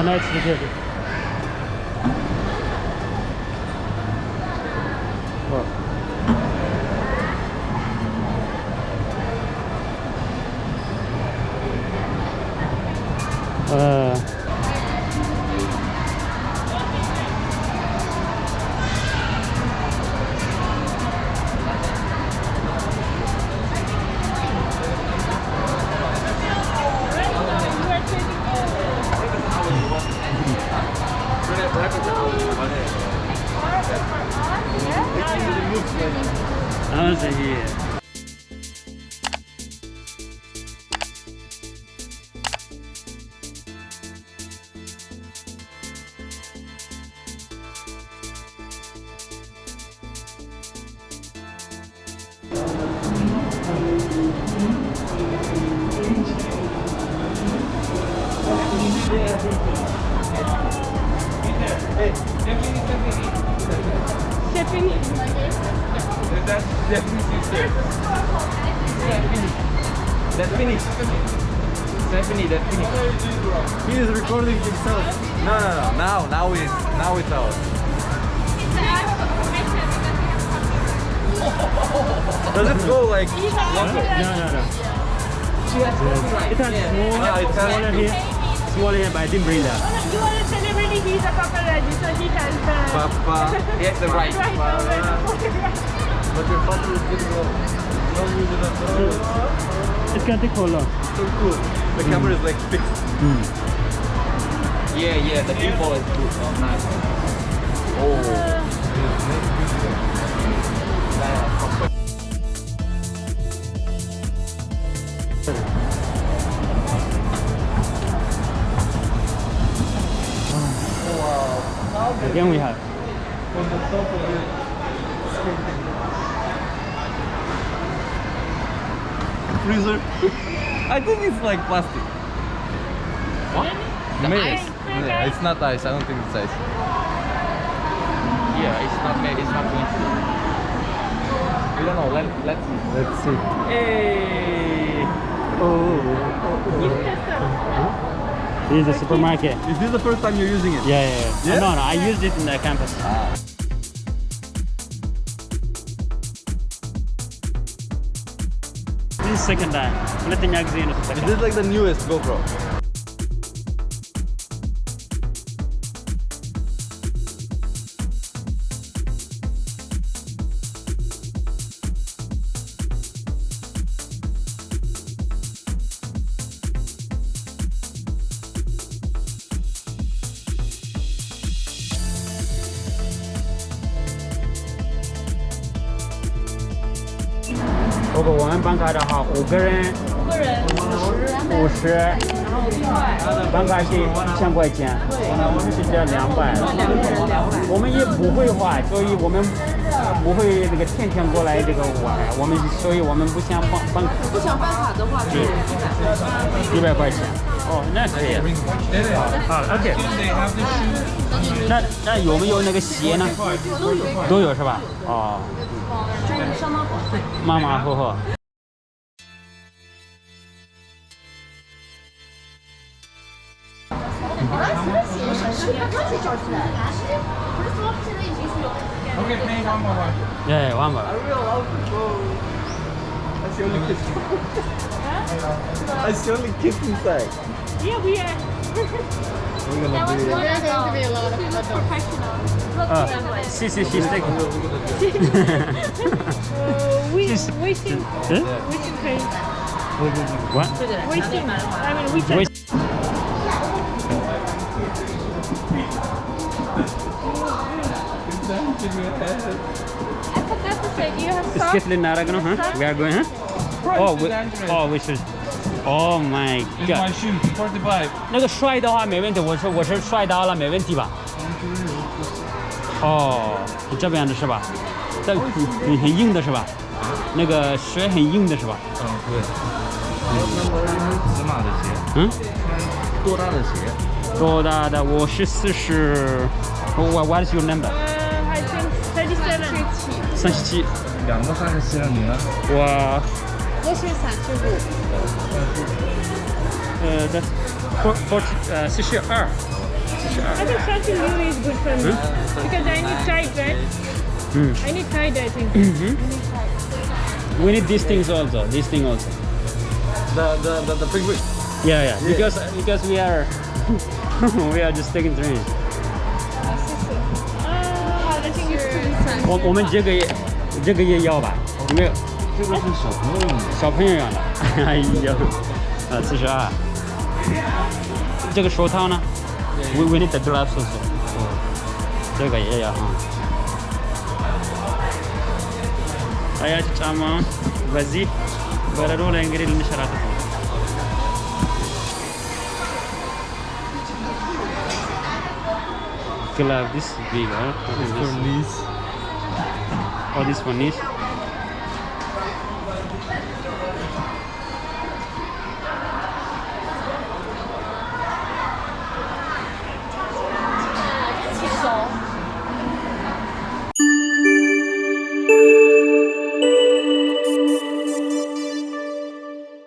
Nice to get it. That's finished. He is recording himself. No. Now it's out. Does it go like longer? No. It has smaller here. Smaller here, but I didn't bring that. You are a celebrity, he's a paparazzi, so he has Papa. He has the right. But your father is getting long. It's gonna take so long. So cool. The camera is like fixed. Yeah, the people is good. Oh, nice. Again we have. On the top of it. Freezer. I think it's like plastic. What? The ice? Yeah, it's not ice. I don't think it's ice. Yeah, it's not made. It's not going to. We don't know. Let's see. Let's see. Hey. This is a supermarket. Is this the first time you're using it? Yeah. No, I used it in the campus. This is second time. Is this like the newest GoPro?如果我们办卡的话，5个人50，然后办卡是1000块钱，是这200。我们也不会花，所以我们不会这个天天过来这个玩。所以我们不想办卡。不想办卡的话是100块钱。哦，那可以。OK。那有没有那个鞋呢？都有是吧？哦。就是相当好看。马马虎虎。Okay, playing one more. Yeah, one more. I see only kids inside. Yeah, we are. We're gonna be. There's going to be a lot of Professional. She's taking. Wishing cake. What? Wishing. I mean, we I forgot to say, do you have socks? We are going, huh? Oh, we should. Oh my It's my god. shoe, 45. 那个摔的话没问题，我是摔倒了，没问题吧？哦，你这边的是吧？这很硬的是吧？那个水很硬的是吧？对。尺码的鞋。多大的鞋？多大的？我是40。What is your number? I think 37. 37。2个37了，你呢？我是35。42。I think something new is good for me because I need tight, right? I need tight, I think. We need these things also. This thing also. The penguin. Yeah. Because we are we are just taking turns. I think it's too big. 我们这个也要吧？有没有？这个是小朋友用的。小朋友用的。哎呦，42。这个手套呢？We need the gloves also. 这个也要哈。አያችሁ ጫማ በዚህ በረዶ ላይ እንግዲህ ልንሸራተት ነው። Glove, this is big, huh? It's for knees. Oh, this one is.